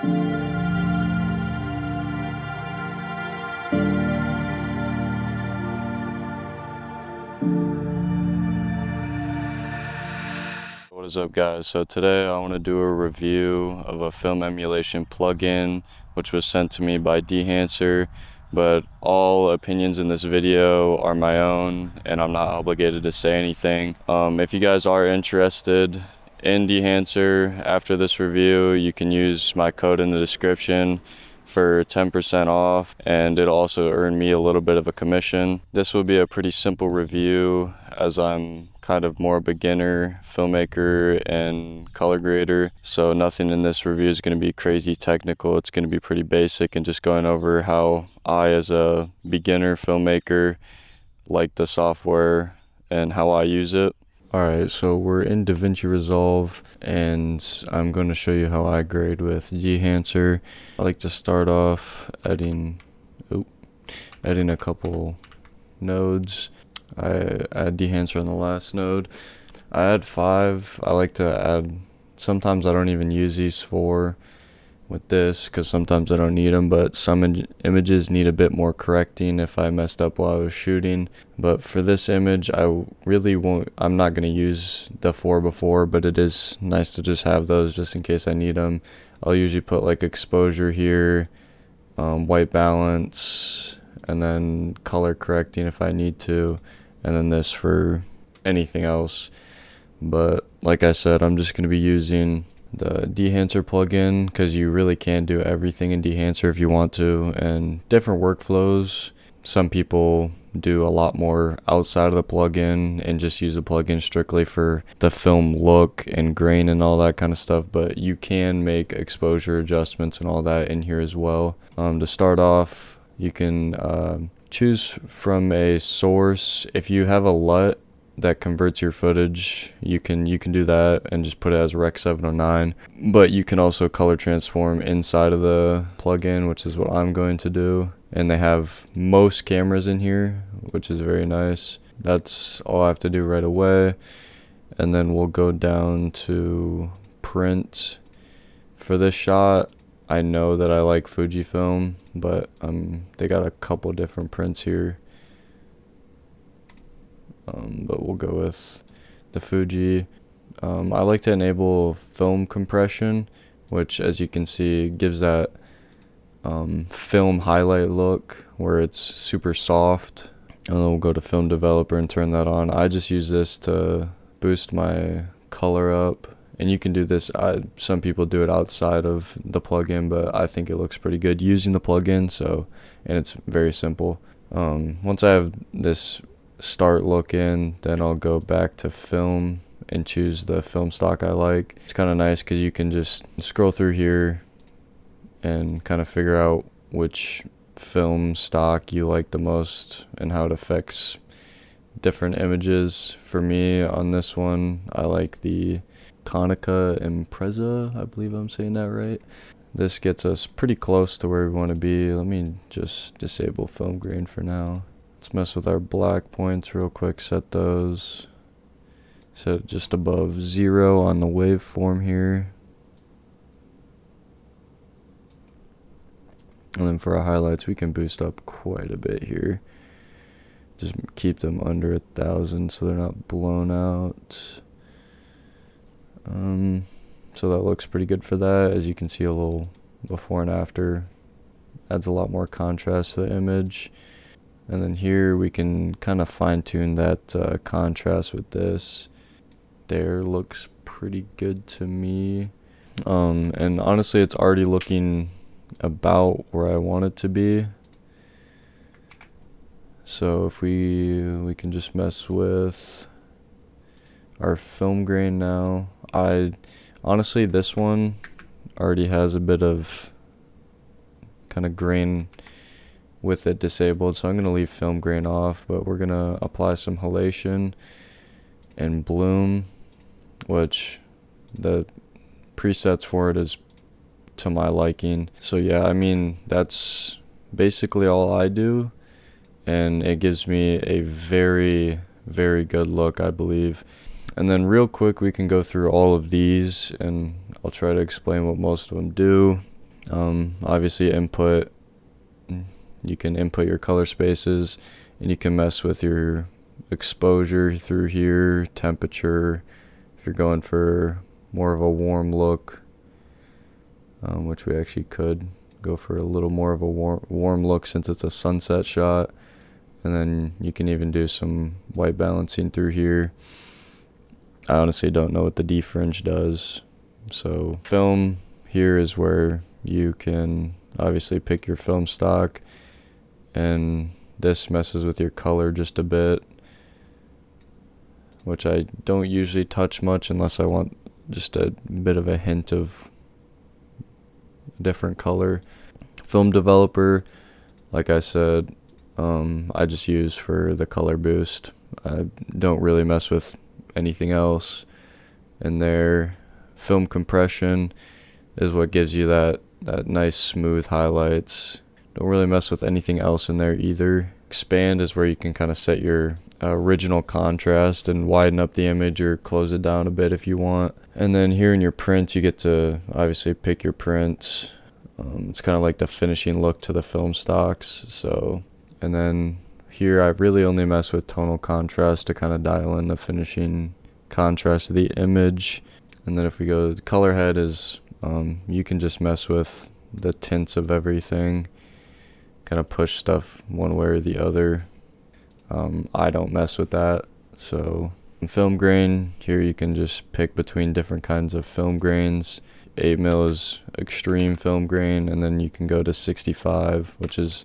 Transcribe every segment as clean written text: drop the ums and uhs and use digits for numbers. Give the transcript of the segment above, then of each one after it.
What is up, guys? So today I want to do a review of a film emulation plugin which was sent to me by Dehancer, but all opinions in this video are my own and I'm not obligated to say anything. If you guys are interested in Dehancer after this review, you can use my code in the description for 10% off, and it'll also earn me a little bit of a commission. This will be a pretty simple review as I'm kind of more beginner filmmaker and color grader, so nothing in this review is going to be crazy technical. It's going to be pretty basic and just going over how I, as a beginner filmmaker, like the software and how I use it. Alright, so we're in DaVinci Resolve and I'm going to show you how I grade with Dehancer. I like to start off adding a couple nodes. I add Dehancer on the last node. I add 5. I like to add, sometimes I don't even use these 4 with this because sometimes I don't need them, but some images need a bit more correcting if I messed up while I was shooting. But for this image, I'm not going to use the 4 before, but it is nice to just have those just in case I need them. I'll usually put like exposure here, white balance, and then color correcting if I need to, and then this for anything else. But like I said, I'm just going to be using the Dehancer plugin because you really can do everything in Dehancer if you want to, and different workflows. Some people do a lot more outside of the plugin and just use the plugin strictly for the film look and grain and all that kind of stuff, but you can make exposure adjustments and all that in here as well. To start off, you can choose from a source. If you have a LUT that converts your footage, you can do that and just put it as Rec 709, but you can also color transform inside of the plugin, which is what I'm going to do. And they have most cameras in here, which is very nice. That's all I have to do right away. And then we'll go down to print. For this shot, I know that I like Fujifilm, but they got a couple different prints here. But we'll go with the Fuji. I like to enable film compression, which, as you can see, gives that film highlight look where it's super soft. And then we'll go to film developer and turn that on. I just use this to boost my color up, and you can do this. Some people do it outside of the plugin, but I think it looks pretty good using the plugin. And it's very simple. Once I have this start look in, then I'll go back to film and choose the film stock I like. It's kind of nice because you can just scroll through here and kind of figure out which film stock you like the most and how it affects different images. For me, on this one, I like the Konica Impreza, I believe I'm saying that right. This gets us pretty close to where we want to be. Let me just disable film grain for now. Let's mess with our black points real quick, set those. Set it just above 0 on the waveform here. And then for our highlights, we can boost up quite a bit here. Just keep them under 1,000 so they're not blown out. So that looks pretty good for that. As you can see, a little before and after adds a lot more contrast to the image. And then here we can kind of fine tune that contrast with this. There looks pretty good to me. And honestly, it's already looking about where I want it to be. So if we can just mess with our film grain now. Honestly, this one already has a bit of kind of grain with it disabled, so I'm going to leave film grain off, but we're going to apply some halation and bloom, which the presets for it is to my liking. So yeah, I mean, that's basically all I do, and it gives me a very, very good look, I believe. And then real quick, we can go through all of these, and I'll try to explain what most of them do. Obviously you can input your color spaces, and you can mess with your exposure through here, temperature, if you're going for more of a warm look, which we actually could go for a little more of a warm look since it's a sunset shot. And then you can even do some white balancing through here. I honestly don't know what the defringe does. So film here is where you can obviously pick your film stock, and this messes with your color just a bit, which I don't usually touch much unless I want just a bit of a hint of a different color. Film developer, like I said, I just use for the color boost. I don't really mess with anything else in there. Film compression is what gives you that nice smooth highlights. Don't really mess with anything else in there either. Expand is where you can kind of set your original contrast and widen up the image or close it down a bit if you want. And then here in your prints, you get to obviously pick your prints. It's kind of like the finishing look to the film stocks. So, and then here I really only mess with tonal contrast to kind of dial in the finishing contrast of the image. And then if we go to color head is, you can just mess with the tints of everything, kind of push stuff one way or the other. I don't mess with that. So film grain, here you can just pick between different kinds of film grains. 8mm is extreme film grain, and then you can go to 65, which is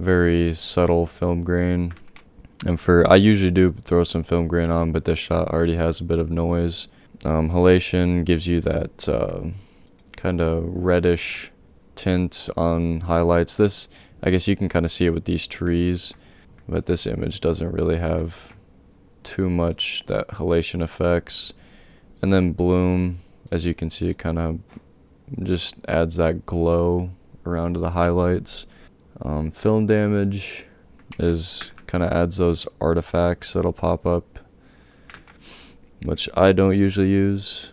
very subtle film grain. And I usually do throw some film grain on, but this shot already has a bit of noise. Halation gives you that kind of reddish tint on highlights. This, I guess you can kind of see it with these trees, but this image doesn't really have too much that halation effects. And then bloom, as you can see, it kind of just adds that glow around to the highlights. Film damage is kind of adds those artifacts that'll pop up, which I don't usually use.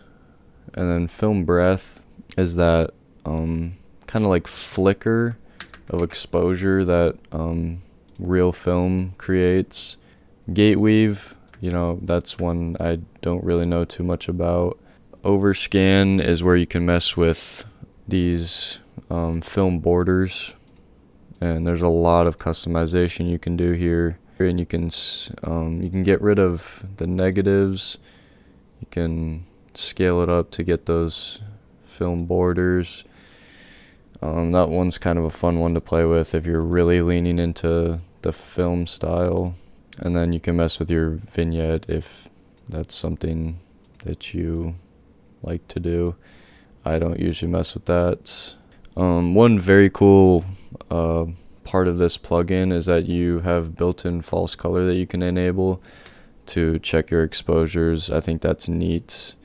And then film breath is that kind of like flicker of exposure that real film creates. Gate weave, that's one I don't really know too much about. Overscan is where you can mess with these film borders, and there's a lot of customization you can do here. And you can get rid of the negatives. You can scale it up to get those film borders. That one's kind of a fun one to play with if you're really leaning into the film style. And then you can mess with your vignette if that's something that you like to do. I don't usually mess with that. One very cool part of this plugin is that you have built-in false color that you can enable to check your exposures. I think that's neat.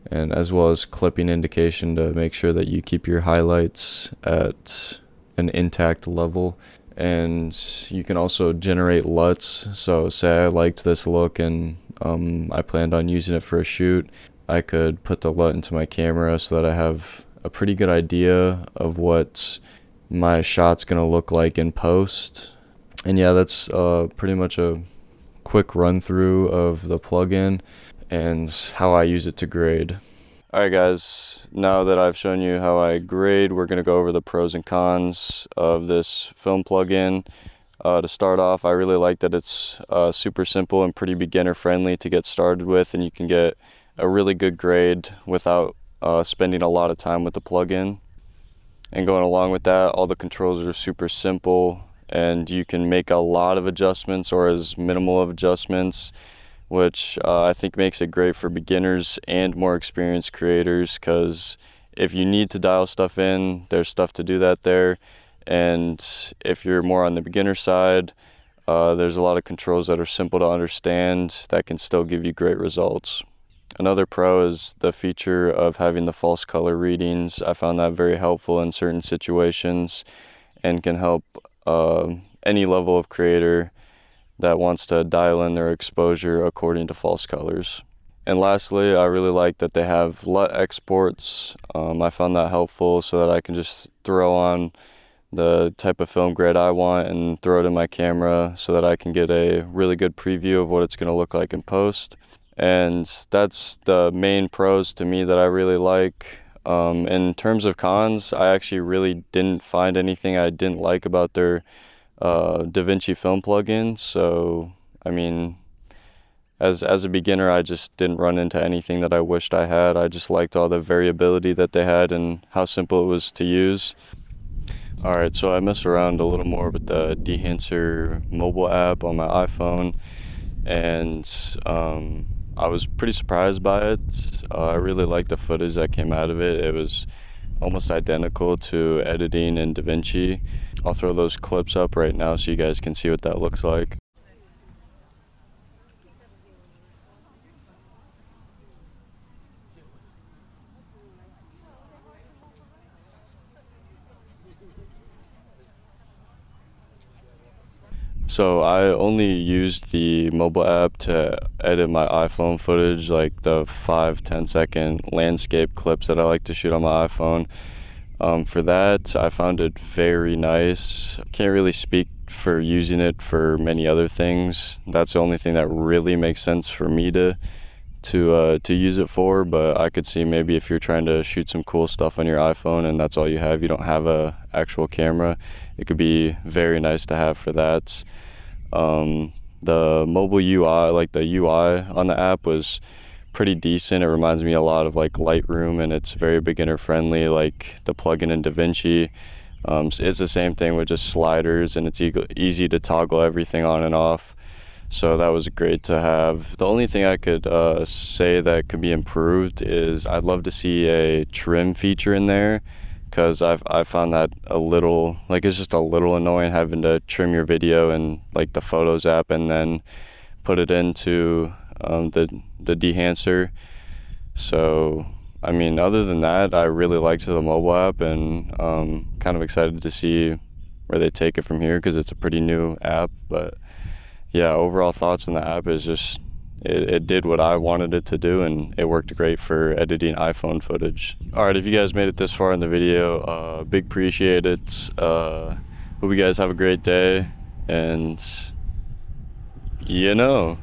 And as well as clipping indication to make sure that you keep your highlights at an intact level. And you can also generate LUTs. So say I liked this look and I planned on using it for a shoot, I could put the LUT into my camera so that I have a pretty good idea of what my shot's gonna look like in post. And yeah, that's pretty much a quick run through of the plugin and how I use it to grade. Alright guys, now that I've shown you how I grade, we're going to go over the pros and cons of this film plugin. To start off, I really like that it's super simple and pretty beginner friendly to get started with, and you can get a really good grade without spending a lot of time with the plugin. And going along with that, all the controls are super simple, and you can make a lot of adjustments or as minimal of adjustments, which I think makes it great for beginners and more experienced creators, because if you need to dial stuff in, there's stuff to do that there. And if you're more on the beginner side, there's a lot of controls that are simple to understand that can still give you great results. Another pro is the feature of having the false color readings. I found that very helpful in certain situations and can help any level of creator that wants to dial in their exposure according to false colors. And lastly, I really like that they have LUT exports. I found that helpful so that I can just throw on the type of film grade I want and throw it in my camera so that I can get a really good preview of what it's going to look like in post. And that's the main pros to me that I really like. In terms of cons, I actually really didn't find anything I didn't like about their DaVinci Film plugin. So, I mean, as a beginner, I just didn't run into anything that I wished I had. I just liked all the variability that they had and how simple it was to use. All right, so I messed around a little more with the Dehancer mobile app on my iPhone, and I was pretty surprised by it. I really liked the footage that came out of it. It was almost identical to editing in DaVinci. I'll throw those clips up right now so you guys can see what that looks like. So I only used the mobile app to edit my iPhone footage, like the 5-10 second landscape clips that I like to shoot on my iPhone. For that, I found it very nice. Can't really speak for using it for many other things. That's the only thing that really makes sense for me to use it for. But I could see maybe if you're trying to shoot some cool stuff on your iPhone and that's all you have, you don't have a actual camera, it could be very nice to have for that. The mobile UI, like the UI on the app, was pretty decent. It reminds me a lot of like Lightroom, and it's very beginner friendly, like the plugin in DaVinci. It's the same thing with just sliders, and it's easy to toggle everything on and off. So that was great to have. The only thing I could say that could be improved is I'd love to see a trim feature in there, because I found that a little, like, it's just a little annoying having to trim your video in like the Photos app and then put it into the Dehancer. So I mean, other than that, I really liked the mobile app, and kind of excited to see where they take it from here because it's a pretty new app. But yeah, overall thoughts on the app is just it did what I wanted it to do, and it worked great for editing iPhone footage. All right, if you guys made it this far in the video, big appreciate it. Hope you guys have a great day, and you know.